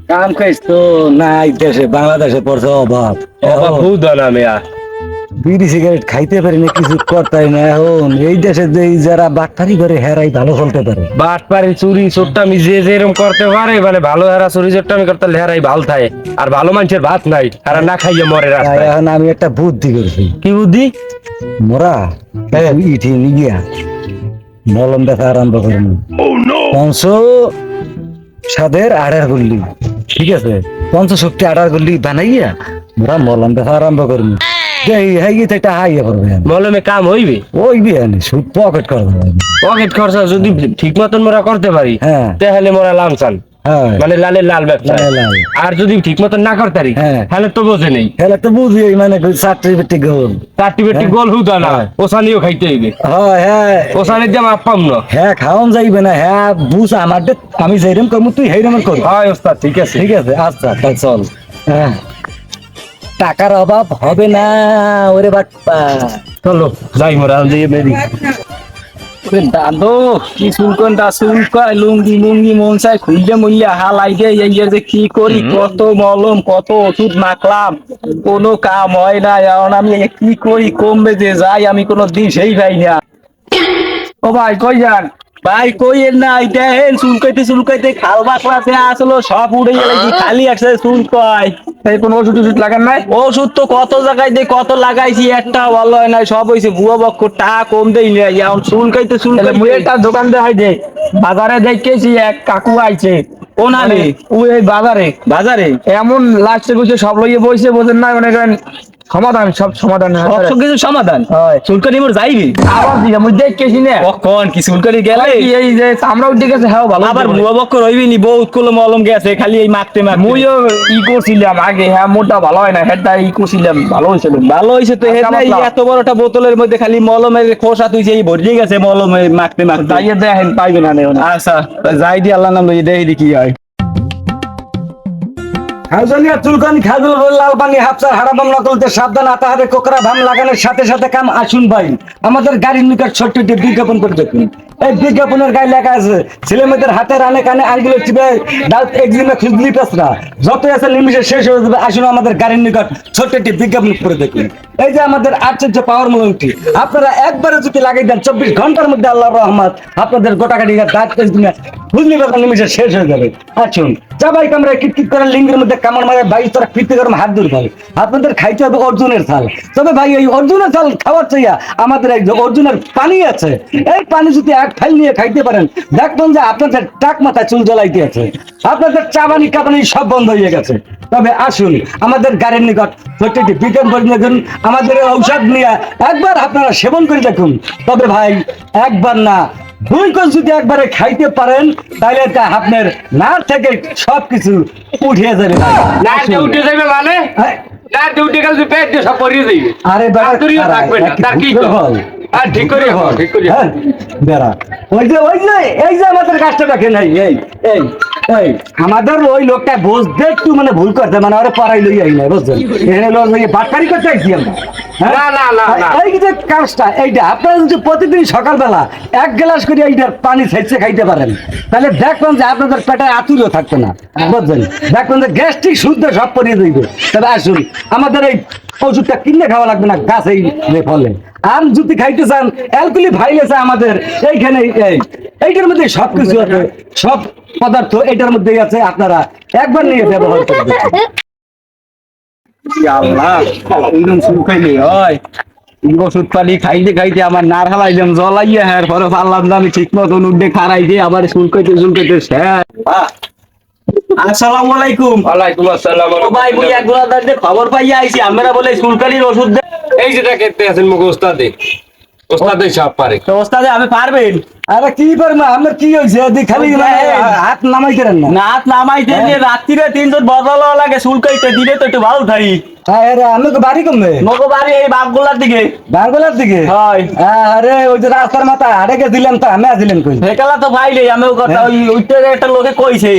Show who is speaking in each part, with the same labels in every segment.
Speaker 1: কাম খাইছ তো নাই দেশে বাংলাদেশে পড়ছে অভাব
Speaker 2: অভাব বহুত না মেয়া।
Speaker 1: বিড়ি সিগারেট খাইতে পারি না, কিছু করতাই না। এখন এই দেশে যে যারা বাটপারি করে হেরাই ভালো চলতে পারে।
Speaker 2: বাটপারি চুরি চোট্টামি যে যেরকম করতে পারে, মানে ভালো হেরা চুরি চোট্টামি করতে হেরাই ভাল থাকে। আর ভালো মানুষের ভাত নাই, হেরা না খাইয়ে মরে
Speaker 1: তাই
Speaker 2: রাস্তায়।
Speaker 1: এখন আমি একটা বুদ্ধি করছি।
Speaker 2: কি বুদ্ধি?
Speaker 1: মোরা ইটি নিগিয়া মলম দেখা আরম্ভ করবো। পঞ্চ সাদের আড়ার গুল্লি, ঠিক আছে, পঞ্চ শক্তি আড়ার গুল্লি বানাইয়া মোরা মলম দেখা আরম্ভ করবো।
Speaker 2: মলমে কাম হইবে?
Speaker 1: পকেট
Speaker 2: পকেট খরচা যদি ঠিক মতন মোরা করতে পারি,
Speaker 1: হ্যাঁ,
Speaker 2: তাহলে মোরা লামচান, মানে লালের লাল ব্যবসা। আর যদি ঠিক মতন না করতে পারি, তাহলে তো বোঝে নেই,
Speaker 1: তাহলে তো বুঝি মানে চারটি বেটি গোল,
Speaker 2: চারটি বেটি গোল হুদা না, ওসানিও খাইতে হইবে। ওসানির দাম আপাম না,
Speaker 1: হ্যাঁ খাওয়ান যাইবে না। হ্যাঁ বুঝ আমার, আমি যেরকম করবো তুই সেইরকম করবি।
Speaker 2: হয় ওস্তাদ, ঠিক আছে
Speaker 1: ঠিক আছে। আচ্ছা তাই চল। হ্যাঁ, টাকার অভাব হবে না ওরে বাপ্পা।
Speaker 2: চলো যাই মোরা দিয়ে বেরি।
Speaker 3: দাদু কি শুনকন দা শুনকায় লুঙ্গি মুঙ্গি মন চাই খুললে মুললে হালাই দিয়ে এই যে কি করি, কত মলম কত ওষুধ মাখলাম, কোনো কাম হয় না। এখন আমি কি করি, কমবে যে যাই, আমি কোনো দিশেই পাই না। ও ভাই কই যান? ভাই কইয়ের না, দেখেন চুলকাইতে খাল বাকলাতে আসলো সব উড়ে গেলে, কি খালি একটা চুলকায়। এই কোন ওষুধ টষুধ লাগান নাই? ওষুধ তো কত জায়গায় দিয়ে কত লাগাইছি, একটা ভালো হয় নাই, সব হয়েছে বুয়া বক্কর, টাকা কম দেই না। এখন চুলকাইতে একটা দোকান দেখাই দে, বাজারে দেখেছি এক কাকু আইছে, ও না রে ও এই বাজারে বাজারে এমন লাস্টে বসে সব লইয়ে বসে বোঝেন না, মনে করেন সমাধান, সব সমাধান, সব কিছু সমাধান হয়। চুলকানি মোর যাইবি আবার দিকে মুই দেখেছি না কোন কি চুলকানি গেলে এই যে চামড়া উঠে গেছে। হ্যাঁ ভালো, আবার বুয়া বক্কর হইবি নি, বহুত কলম মলম গেছে খালি এই মাখতে মাখতে। মুইও ই করছিলাম আগে, হ্যাঁ মোটা ভালো হয় না, হেডটা ই করছিলাম, ভালো হইছে তো। হেড নাই এত বড়টা বোতলের মধ্যে খালি মলমের খোসা তুই যেই ভরে গেছে মলমে মাখতে মাখতে। যাইয়ে দেখেন পাইবে না। আচ্ছা যাই দি, আল্লাহ নাম লইয়ে দেখি কি হয়।
Speaker 1: খাজনিয়া চুলকানি খাজুল লাল পানি হাফসার হারাবাম নকলতে সাবধান, আতাহারে কোকরা ভাম লাগানোর সাথে সাথে কাম। আসুন ভাই আমাদের গাড়ির নিকট ছোট্ট একটি বিজ্ঞাপন করে দেখুন। এই বিজ্ঞাপনের গায়ে লেখা আছে, ছেলে মেয়েদের হাতে রানে কানে আঙ্গুলে টিপে ডাল একদিনে খুঁজলি পেছরা যত আছে নিমিশে শেষ হয়ে যাবে। আসুন আমাদের গাড়ির নিকট ছোট্ট একটি বিজ্ঞাপন করে দেখুন। এই যে আমাদের আশ্চর্য পাওয়ার মলমটি আপনারা একবারে যদি লাগাই দেন, 24 ঘন্টার মধ্যে আল্লাহর রহমত আপনাদের গোটা গাড়ি দাঁত খুঁজলি পেছরা নিমিশে শেষ হয়ে যাবে। আসুন যাবাই কামরা কিটকিট করে লিঙ্গের মধ্যে কামড় মারে, ভাই তোরা ফিরতে গরম হাত দূর ভাই। আপনাদের খাইতে হবে অর্জুনের চাল। তবে ভাই এই অর্জুনের চাল খাওয়ার চাইয়া আমাদের এই যে অর্জুনের পানি আছে, এই পানি যদি এক ফাইল নিয়ে খাইতে পারেন, দেখবেন যে আপনাদের টাক মাথায় চুল জ্বলাইতে আছে, আপনাদের চাবানি কাবানি সব বন্ধ হয়ে গেছে। তবে আসুন আমাদের গাড়ির নিকট প্রত্যেকটি বিজ্ঞাপন দেখুন, আমাদের ঔষধ নিয়ে একবার আপনারা সেবন করে দেখুন। তবে ভাই একবার না, দুই কোষ যদি একবারে খাইতে পারেন, তাহলে আপনার নার থেকে সবকিছু উঠিয়ে যাবে।
Speaker 2: উঠে যাবে মানে
Speaker 1: আরে ঠিক করে বেড়া ওই যে এই যে আমাদের কাজটা দেখেন, আমাদের ওই লোকটা বুঝতে একটু মানে ভুল করছে, মানে ওরা পড়াই লই আই না, বুঝছেন? এখানে বাটপারি করতে আইছি আমরা। এই যে কাজটা এইটা আপনারা যদি প্রতিদিন সকালবেলা 1 গ্লাস করে এইটার পানি ছেঁচে খাইতে পারেন, তাহলে দেখবেন যে আপনাদের পেটে আতুরও থাকবে না, বুঝছেন? দেখবেন যে গ্যাস্ট্রিক শুদ্ধ সব পরিয়ে দিবে। তবে আসুন আমাদের এই ওষুধটা কিনে খাওয়া লাগবে না, গাছ এই ফলে। আর যদি খাইতে চান, অ্যালকোহলি ভাইলেছে আমাদের এইখানে, এইটার মধ্যে সবকিছু আছে, সব পদার্থ এটার মধ্যেই আছে, আপনারা একবার নিয়ে ব্যবহার করবেন।
Speaker 3: আল্লাহ শুকাইলে হয় ওষুধ পানি খাইতে খাইতে আমার নার হালাইলাম জ্বলাইয়া, হ্যাঁ পরে পারলাম না আমি ঠিক মতন উঠে খারাই দিয়ে আবার শুকাইতে আসসালামু আলাইকুম।
Speaker 2: ওয়ালাইকুম আসসালাম।
Speaker 3: ভাই মুই একগুলা দাঁড়িয়ে খবর পাইয়া আইছি, আমরা বলে চুলকানির ওষুধ দে।
Speaker 2: এই যেটা খেতে আছেন মুখ ওস্তাদে, ওস্তাদে সব পারে।
Speaker 3: তো ওস্তাদে আমি পারবেন?
Speaker 1: আরে কি পারবো, আপনার কি হয়েছে? খালি হাত নামাই করেন না,
Speaker 3: না হাত নামাইতে যে রাত্রিরে 3 বদল লাগে চুলকাইতে, দিলে তো একটু ভালো উঠাই।
Speaker 1: আমি তো বাড়ি কমবে
Speaker 3: মগো বাড়ি এই বাগগুলার দিকে।
Speaker 1: বাঙ্গলার দিকে?
Speaker 3: হয়।
Speaker 1: আরে ওই যে রাস্তার মাথা আড়ে দিলাম, তো আমি দিলেন কই?
Speaker 3: সেকালা তো ভাইলে আমি কথা ওই উঠতে একটা লোকে কইছে,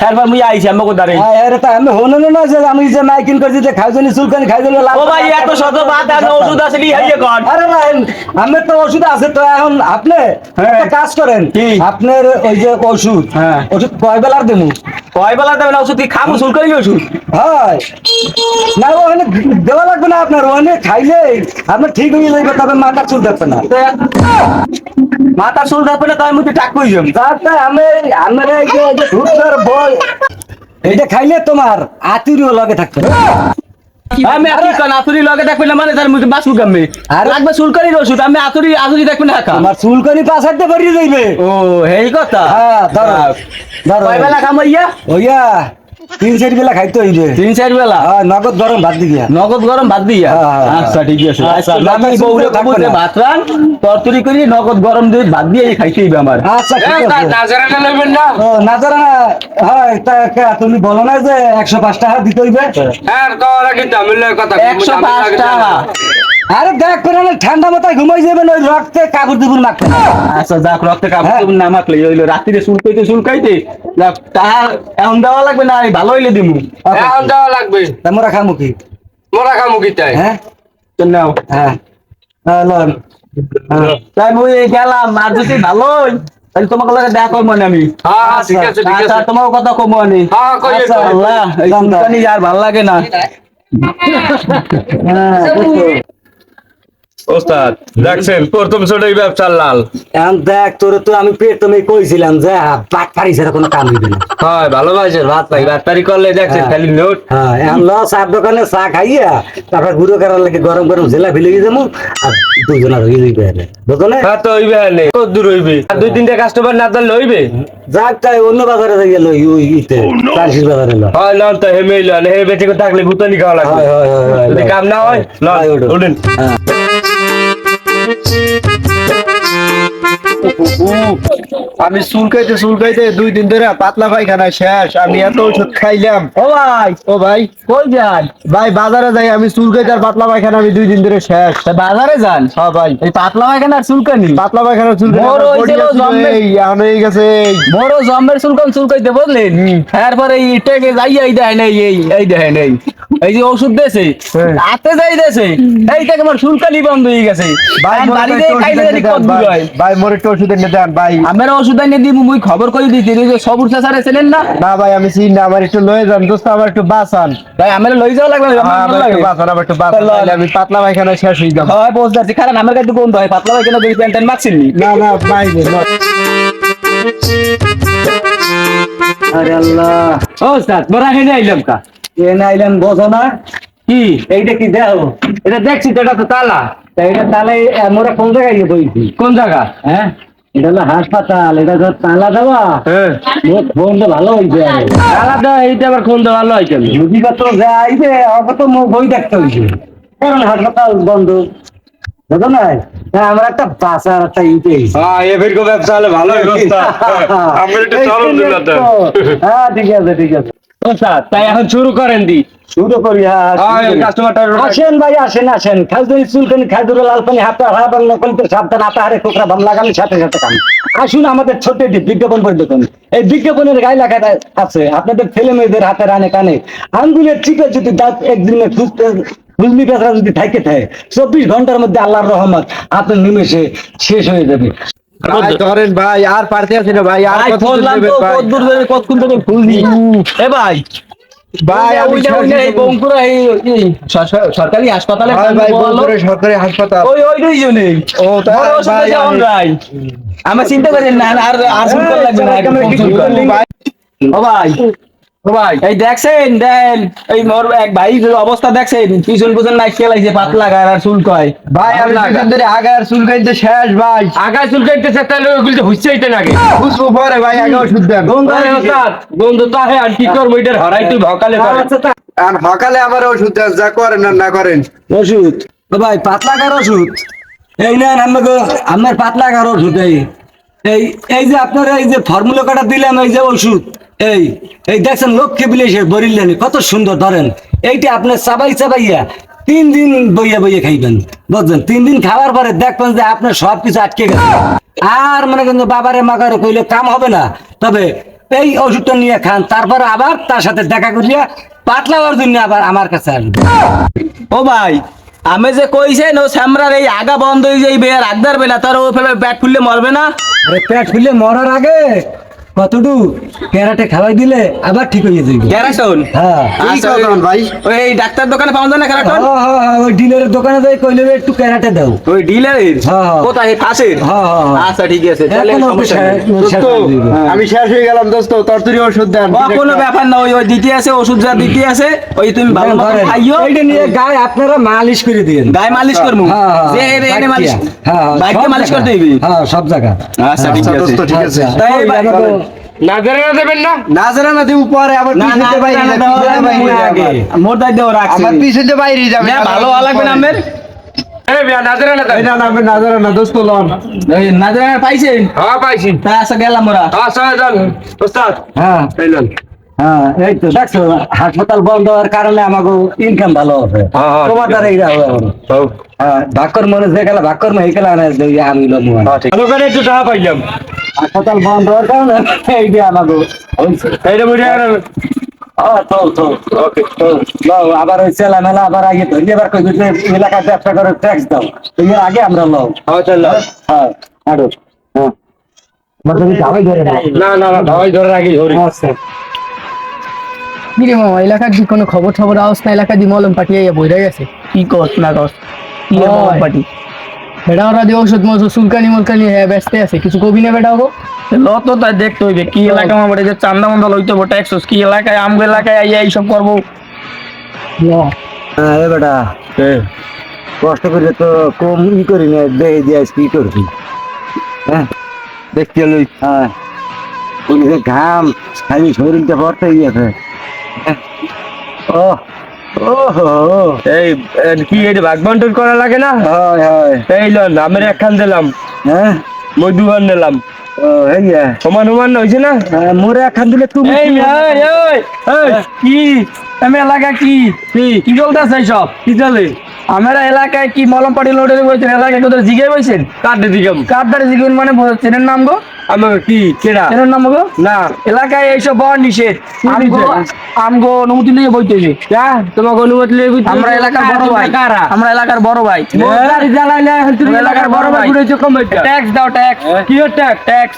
Speaker 3: তারপর মুই আইছি আমি কোদারে।
Speaker 1: আরে তা আমি হনো না যে আমি যে মাইকিং করছি যে খাইজনি চুলকানি খাইজনি।
Speaker 3: ও ভাই এত শত বাত আর ওষুধ আছে লি হাইয়ে কোন?
Speaker 1: আরে ভাই আমি তো ওষুধ আছে তো, এখন আপনি কাজ করেন
Speaker 3: কি?
Speaker 1: আপনার ওই যে ওষুধ
Speaker 3: হ্যাঁ।
Speaker 1: ওষুধ কয় বেলার দেবো
Speaker 3: কয় বেলা দেবেন ওষুধ কি খাবো চুলকানি ওষুধ?
Speaker 1: হয় না ওখানে দেওয়া লাগবে না আপনার ওখানে খাইলে আপনার ঠিক হয়ে যাবে তবে মাথা চুল দেখবে না
Speaker 3: মাথার চুল থাকবে না তাই মুখে টাক কই যাম।
Speaker 1: তারপরে আমার এই যে ধূপের বই এইটা খাইলে তোমার আতুরিও লগে থাকবে
Speaker 3: আমি আর কি কান আতুরি লগে দেখবে না মানে তার মুখে বাসু গামে আর লাগবে চুলকানির ওষুধ আমি আতুরি দেখবে না একা।
Speaker 1: আমার চুলকানি পাঁচ হাতে বেরিয়ে যাইবে
Speaker 3: ও এই কথা।
Speaker 1: হ্যাঁ ধরো ধরো
Speaker 3: কয় বেলা খামো ইয়া?
Speaker 1: ওইয়া 3-4 বেলা খাইতে হইবে
Speaker 3: 3-4 বেলা
Speaker 1: হ্যাঁ নগদ গরম ভাত দিয়া
Speaker 3: নগদ গরম ভাত দিয়া?
Speaker 1: হ্যাঁ, হ্যাঁ,
Speaker 3: আচ্ছা ঠিক আছে।
Speaker 1: আচ্ছা,
Speaker 3: আমি
Speaker 1: মাথায় চুল
Speaker 3: বউরে
Speaker 1: থাকবে
Speaker 3: কবুতরে
Speaker 1: না।
Speaker 3: ভাত রান তরতরি করি নগদ গরম দিয়ে ভাত দিয়ে খাইতে হইবে আমার।
Speaker 1: আচ্ছা ঠিক আছে
Speaker 2: নাজারাটা নেবেন না?
Speaker 1: ও নাজারা হয় তা তুমি বলো না যে 105 টাকা দিতে হইবে
Speaker 2: হ্যাঁ কওয়ার কিন্তু আমি কথা
Speaker 3: 105 টাকা।
Speaker 1: আরে দেখ করে না ঠান্ডা মাথায় ঘুমাই যাবেন ওই রক্তে কাপড় দুপুর মাখতে না।
Speaker 3: আচ্ছা যাক রক্তে কাপড়
Speaker 1: হ্যাঁ।
Speaker 3: না মাখলে হইলো রাত্রিরে চুলকাইতে যাক তাহা এখন দেওয়া লাগবে না এই ভালো হইলে দিমু।
Speaker 2: এখন যাওয়া লাগবে।
Speaker 1: তা মোরা খামু কি
Speaker 2: মোরা খামু কি তাই?
Speaker 1: হ্যাঁ
Speaker 3: তো নাও।
Speaker 1: হ্যাঁ লন। হ্যাঁ।
Speaker 3: তাই মুই গেলাম আর যদি ভালোই তাহলে তোমাকে লাগে দেখা করবো না আমি।
Speaker 2: হ্যাঁ ঠিক আছে ঠিক
Speaker 3: আচ্ছা
Speaker 2: আছে।
Speaker 3: তোমার কথা কমো আমি।
Speaker 2: হ্যাঁ কই
Speaker 1: আচ্ছা,
Speaker 3: আল্লাহ এই
Speaker 1: দাম দাও।
Speaker 3: চুলকানি আর ভাল লাগে না।
Speaker 1: হ্যাঁ বুঝছো।
Speaker 2: ওস্তাদ দেখছেন প্রথম ছোটই ব্যবসার লাল।
Speaker 1: এখন দেখ তোর তো আমি পেট তুমি কইছিলাম যে বাট পারি সেটা কোনো কাম হইবে না
Speaker 2: হয় ভালোবাসেন ভাত পাই বাটপারি করলে দেখছেন
Speaker 1: হ্যাঁ।
Speaker 2: খালি নোট।
Speaker 1: হ্যাঁ এখন ল চার দোকানে চা খাইয়া তারপর গুঁড়ো করার লাগে গরম গরম জেলা ফেলে গিয়ে যাবো আর দুজনের হয়ে যাইবে দোকানে
Speaker 2: হ্যাঁ তো হইবে না কত দূর হইবে আর 2-3টা কাস্টমার না ধরলে হইবে।
Speaker 1: যাক তাই অন্য বাজারে যাই গেল ওই ইতে চাষির বাজারে ল
Speaker 2: হয় লন তো হেমে লন হে বেটে থাকলে গুতানি খাওয়া লাগবে।
Speaker 1: হয় হয় হয় হয়
Speaker 2: যদি কাম না হয় লন
Speaker 1: হয়, ওঠো।
Speaker 2: উঠেন।
Speaker 1: হ্যাঁ।
Speaker 4: আমি চুলকাইতে 2 দিন ধরে পাতলা পায়খানা শেষ। আমি এত ওষুধ খাইলাম।
Speaker 3: ও ভাই
Speaker 4: ও ভাই
Speaker 3: কই যান?
Speaker 4: ভাই বাজারে যাই আমি চুলকাইতে আর পাতলা পায়খানা আমি 2 দিন ধরে শেষ।
Speaker 3: তা বাজারে যান?
Speaker 4: হ্যাঁ ভাই
Speaker 3: এই পাতলা পায়খানা আর চুলকানি
Speaker 4: পাতলা পায়খানা
Speaker 3: বড় হইছিল জম্মে।
Speaker 4: এখন হয়ে গেছে এই।
Speaker 3: বড় জম্মের চুলকাইতে বুঝলেন তারপরে এই টেকে যাই এই দেখেন এই দেখেন এই যে ওষুধ দেছে
Speaker 4: হ্যাঁ।
Speaker 3: হাতে যাই দেছে এই থেকে আমার চুলকানি বন্ধ হয়ে গেছে
Speaker 4: ভাই
Speaker 3: আর
Speaker 4: মোরে
Speaker 3: বাড়িতে
Speaker 4: একটু
Speaker 3: খাইলে
Speaker 4: ওষুধ
Speaker 3: জানি
Speaker 4: এনে
Speaker 3: কত
Speaker 4: দেন,
Speaker 3: দূর
Speaker 4: ভাই।
Speaker 3: হয়।
Speaker 4: ভাই মোরে একটু ওষুধ এনে দেন ভাই।
Speaker 3: আমার ওষুধ এনে দিব মুই খবর করে দিতে এই যে সবুর চাচারে ছিলেন না
Speaker 4: না ভাই আমি চিনি না, আমার একটু লয়ে যান দোস্ত, আমার একটু বাঁচান।
Speaker 3: ভাই আমার লই যাওয়া লাগবে আমার
Speaker 4: আমার
Speaker 3: ভালো
Speaker 4: একটু
Speaker 3: লাগে
Speaker 4: বাঁচান, আমার একটু বাঁচান,
Speaker 3: তাহলে-
Speaker 4: নাহলে আমি পাতলা পায়খানা শেষ হয়ে যাবো।
Speaker 3: হয় বুঝতে পারছি কারণ আমার কাছে গন্ধ হয় পাতলা পায়খানা দুই প্যান্টেন মাখছিনি
Speaker 4: না না ভাই না।
Speaker 1: আরে আল্লাহ
Speaker 3: ও স্যার বড় হেনে আইলাম কা
Speaker 1: এ নাইলেন বোঝো না
Speaker 3: কি
Speaker 1: এইটা কি দেও
Speaker 3: এটা দেখছি তো এটা তো তালা
Speaker 1: তা এটা তাহলে মোরা কোন জায়গায় গিয়ে বইছি
Speaker 3: কোন জায়গা
Speaker 1: হ্যাঁ এটা হলো হাসপাতাল এটা তো তালা দেওয়া
Speaker 3: হ্যাঁ
Speaker 1: ফোন তো ভালো হয়েছে
Speaker 3: আলাদা এইটা আবার কোন দেওয়া ভালো হয় কেন
Speaker 1: রুগীপত্র যাইবে অত তো বই দেখতে হয়েছে কারণ হাসপাতাল বন্ধ বুঝো না হ্যাঁ আমার একটা বাসার একটা ইতে
Speaker 2: হ্যাঁ এবারকো ব্যবসা হলে ভালো হয় ওস্তাদ। আমার একটু চরম দিল তো।
Speaker 1: হ্যাঁ ঠিক আছে ঠিক আছে
Speaker 3: ও স্যার তাই এখন শুরু করেন দি
Speaker 1: শুরু করি হ্যাঁ
Speaker 2: হ্যাঁ কাস্টমারটা
Speaker 1: আসেন ভাই আসেন আসেন খাজুরি চুলকানি খাজুরি লাল পানি হাতে হারাবান নকলতে সাবধান আতাহারে কোকরা ভাম লাগানোর সাথে সাথে কাম আসুন আমাদের ছোট্ট একটি বিজ্ঞাপন করে দেখুন এই বিজ্ঞাপনের গায়ে লেখা আছে আপনাদের ছেলে মেয়েদের হাতে রানে কানে আঙ্গুলের চিপে যদি দাঁত একদিনে খুজলি পেঁচড়া যদি থাকে 24 ঘন্টার মধ্যে আল্লাহর রহমত আপনার নিমেষে শেষ হয়ে যাবে
Speaker 4: ভাই ধরেন ভাই, আর পারতে আছি না ভাই, আর
Speaker 3: ভাই
Speaker 4: কত
Speaker 3: বললাম তো
Speaker 4: ভাই?
Speaker 3: কত দূর ধরে কতক্ষণ থেকে ফুলনি এ ভাই
Speaker 4: ভাই আমি
Speaker 3: এই বঙ্কুরা এই সরকারি হাসপাতালে
Speaker 4: ভাই ভাই
Speaker 3: বললো।
Speaker 4: বগুড়া সরকারি হাসপাতাল।
Speaker 3: ওই দুইজনে
Speaker 4: ও তাই
Speaker 3: বড় ওষুধ
Speaker 4: ভাই,
Speaker 3: যেমন
Speaker 4: আমি-
Speaker 3: ভাই আমার চিন্তা করেন না আর শুনতে লাগবে না একদম ফোন শুরু করেন।
Speaker 4: ভাই,
Speaker 3: ও ভাই এই দেখছেন দেন এই মোর এক ভাই অবস্থা দেখছেন পিছন পিছন নাই খেলাইছে পাতলা গায় আর চুল কয়
Speaker 4: ভাই আমি দুদিন ধরে আগার চুলকাইতে শেষ ভাই।
Speaker 2: আগায় চুল কাটতেছে তাহলে ওগুলো হইছেইতে নাকি
Speaker 4: বুঝবো পরে ভাই, আগে ওষুধ দেন।
Speaker 2: আরে ওস্তাদ বন্ধু তো হে আর কি করব এটার হরাই তুই ভকালে করে
Speaker 4: আর সকালে আমার ওষুধ দেন, যা করেন আর না করেন।
Speaker 1: ওষুধ ও ভাই পাতলা কার ওষুধ এই নেন আমাকে আমার পাতলা কার ওষুধ এই এই যে আপনার এই যে ফর্মুলা কাটা দিলাম এই যে ওষুধ এই এই দেখছেন লক্ষ্যে বিলে সে বরিলেনি কত সুন্দর ধরেন এইটা আপনি চাবাই চাবাইয়া 3 দিন বইয়া বইয়া খাইবেন বুঝলেন 3 দিন খাওয়ার পরে দেখবেন যে আপনার সব কিছু আটকে গেছে আর মনে করেন যে বাবারে মাগারে কইলে কাম হবে না তবে এই ওষুধটা নিয়ে খান তারপরে আবার তার সাথে দেখা করিয়া পাতলা হওয়ার জন্য আবার আমার কাছে আসবে
Speaker 3: ও ভাই আমি যে কইছে নো স্যামরার এই আগা বন্ধ হয়ে যাইবে আর আগদার বেলা তার ও ফেলে পেট ফুললে মরবে না।
Speaker 1: আরে পেট ফুলে মরার আগে কতটু ক্যারাটে খাওয়াই দিলে আবার ঠিক হয়ে যাবে।
Speaker 3: ক্যারাটন
Speaker 1: হ্যাঁ
Speaker 4: কি কথা ভাই?
Speaker 3: ওই ডাক্তার দোকানে পাওয়া যায় না ক্যারাটন?
Speaker 1: ওই ডিলারের দোকানে যাই কইলে একটু ক্যারাটে দাও।
Speaker 3: ওই ডিলারের
Speaker 1: হ্যাঁ, হ্যাঁ।
Speaker 3: কোথায় কাছের?
Speaker 1: হ্যাঁ, হ্যাঁ, হ্যাঁ।
Speaker 3: আচ্ছা ঠিক আছে তাহলে
Speaker 1: এখন
Speaker 3: সমস্যা নেই।
Speaker 4: দোস্ত আমি শেষ হয়ে গেলাম দোস্ত, তরতুরি ওষুধ দেন।
Speaker 3: কোনো ব্যাপার না, ওই দিতে আছে ওষুধ যা দিতে আছে ওই তুমি ভালো মতো খাইও।
Speaker 1: এইটা নিয়ে গায়ে আপনারা মালিশ করে দিন।
Speaker 3: গায়ে মালিশ করমু
Speaker 1: হ্যাঁ, হ্যাঁ,
Speaker 3: যে এনে
Speaker 1: বাইক
Speaker 3: মালিশ
Speaker 1: দিয়া। হ্যাঁ, হ্যাঁ,
Speaker 3: বাইকে
Speaker 1: সব
Speaker 3: মালিশ
Speaker 1: জায়গা।
Speaker 3: করতে দিবি।
Speaker 1: হ্যাঁ সব জায়গা।
Speaker 3: আচ্ছা ঠিক
Speaker 4: আচ্ছা
Speaker 3: আছে
Speaker 4: দোস্ত ঠিক আছে।
Speaker 1: আচ্ছা।
Speaker 3: তাই
Speaker 1: ওই
Speaker 3: আমাকে-
Speaker 1: আমাকে
Speaker 2: নাজারে না দেবেন না?
Speaker 4: না জানা না দিব পরে আবার
Speaker 3: না না
Speaker 4: পিছনে বাইরে
Speaker 3: না,
Speaker 4: যাবে,
Speaker 3: না,
Speaker 4: পিছনে
Speaker 3: না,
Speaker 4: বাইরে
Speaker 3: না,
Speaker 4: যাবে।
Speaker 3: মোর দায়িত্ব ও রাখছে।
Speaker 4: আমার পিছনে বাইরে যাবে।
Speaker 3: না, ভালো হওয়া লাগবে না আমের।
Speaker 2: এ মিয়া নাজারে না দেন।
Speaker 4: এই না না আমি না জানা না দোস্ত লন।
Speaker 3: এই নাজরা পাইছেন?
Speaker 2: হ্যাঁ পাইছি।
Speaker 3: তা আচ্ছা গেলাম ওরা।
Speaker 2: আচ্ছা যান ওস্তাদ
Speaker 1: হ্যাঁ
Speaker 2: এইলেন।
Speaker 1: হ্যাঁ এই তো দেখছো হাসপাতাল বন্ধ হওয়ার কারণে আমাকে ইনকাম ভালো হবে।
Speaker 2: হ্যাঁ, হ্যাঁ,
Speaker 1: তোমার
Speaker 2: ঠিক
Speaker 1: দ্বারা এইটা হবে এখন।
Speaker 2: হও।
Speaker 1: হ্যাঁ ভাক্কর মনে যে গেলে ভাক্কর মে এই গেলে আমি লমু
Speaker 2: হ্যাঁ ঠিক। ভালো করে একটু টাকা পাইলাম।
Speaker 1: হাসপাতাল বন্ধ হওয়ার কারণে এইটা আমাকে হয়েছে।
Speaker 2: এইটা বুঝে গেলেন।
Speaker 1: ওকে লও আবার ওই চেলা মেলা আবার আগে তো এবার কই যে এলাকায় ব্যবসা করে ট্যাক্স দাও এর আগে আমরা লও।
Speaker 2: হ্যাঁ চল।
Speaker 1: হ্যাঁ আরো হ্যাঁ মানে যাবাই ধরে না।
Speaker 2: না না না ভাই ধরে রাখি ধরি।
Speaker 1: আচ্ছা
Speaker 5: কিরে মামা এলাকার কি কোনো খবর টবর আওস না? এলাকা দি মলম পাঠিয়ে বইরা গেছে
Speaker 3: কি কস না কস? কি রে বাবা পাটি?
Speaker 5: বেটা ওরা দিয়ে ওষুধ মজুদ চুলকানি মুলকানি হ্যাঁ ব্যস্ত আছে, কিছু কবি না বেটা গো?
Speaker 3: লত তাই দেখতে হইবে কি এলাকা আমার যে চান্দা মান্দা লইতে হবে ট্যাক্স কি এলাকায় আমগো এলাকায় আইয়া এইসব করবো।
Speaker 1: হ্যাঁ এ বেটা কষ্ট করে তো কম ই করি না দেহে দিয়ে কি করবি হ্যাঁ দেখতে লই হ্যাঁ ওই যে ঘাম খালি শরীরটা ভরতে গিয়েছে ও ও হো
Speaker 2: এই কি এটা ভাগ বন্টন করা লাগে না?
Speaker 1: হয় হয়
Speaker 2: এই লন আমের একখান দিলাম,
Speaker 1: হ্যাঁ
Speaker 2: মই দুহান নিলাম।
Speaker 1: ও এই
Speaker 2: সমান সমান হয়েছে না?
Speaker 1: মোরে একখান দিলে তুমি
Speaker 3: এই কি আমি এলাকা কি কি চলতেছে সব?
Speaker 2: কি চলে?
Speaker 3: আমার এলাকায় কি মলম পাটি লোডে বইছেন? এলাকায় কোথাও জিগে বইছেন?
Speaker 2: কাটে দিকাম
Speaker 3: কার দ্বারা জিগেন মানে চেনের নাম গো?
Speaker 2: আমার কি কেডা?
Speaker 3: চেনের নাম গো?
Speaker 2: না
Speaker 3: এলাকায় এইসব বড় নিষেধ। আমগো
Speaker 2: নিষেধ?
Speaker 3: আমগো অনুমতি নিয়ে বইতেছে।
Speaker 2: যা তোমাকে অনুমতি লেগে
Speaker 3: আমরা এলাকার বড় ভাই।
Speaker 2: কারা?
Speaker 3: আমরা এলাকার বড় ভাই।
Speaker 2: গাড়ি জ্বালাইলে তুমি
Speaker 3: আমরা
Speaker 2: এলাকার বড় ভাই ঘুরেছো কম
Speaker 3: ট্যাক্স দাও ট্যাক্স।
Speaker 2: কি ট্যাক্স?
Speaker 3: ট্যাক্স